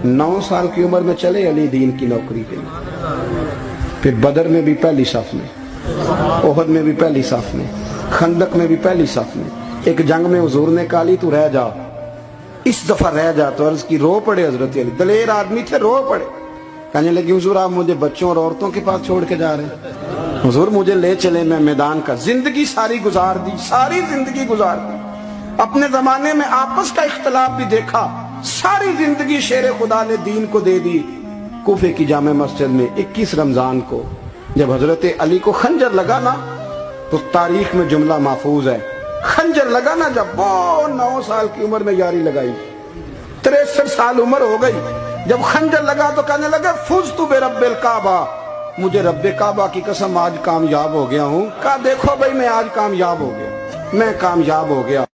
9 साल की उम्र में चले अली दीन की नौकरी के लिए। फिर बदर में भी पहली सफ में, ओहद में भी पहली सफ में, खंदक में भी पहली सफ में। एक जंग में हुजूर ने कहा अली तू रह जा, इस दफा रह जा। तो अर्ज की रो पड़े हजरत अली, दलेर आदमी थे, रो पड़े। कहने लगे हुजूर आप मुझे बच्चों और औरतों के पास छोड़ के जा रहे हैं, हुजूर मुझे ले चले, मैं मैदान का जिंदगी सारी गुजार दी, सारी जिंदगी गुजार दी। अपने जमाने में आपस का इख्तलाफ भी देखा, सारी जिंदगी शेर खुदा ने दीन को दे दी। कूफे की जामे मस्जिद में 21 रमजान को जब हजरत अली को खंजर लगा ना, तो तारीख में जुमला महफूज है, खंजर लगा ना जब, वो 9 साल की उम्र में यारी लगाई, 63 साल उम्र हो गई। जब खंजर लगा तो कहने लगे फुज तू बे रब्बिल काबा, मुझे रब्बे काबा की कसम आज कामयाब हो गया हूँ। कहा देखो भाई मैं आज कामयाब हो गया, मैं कामयाब हो गया।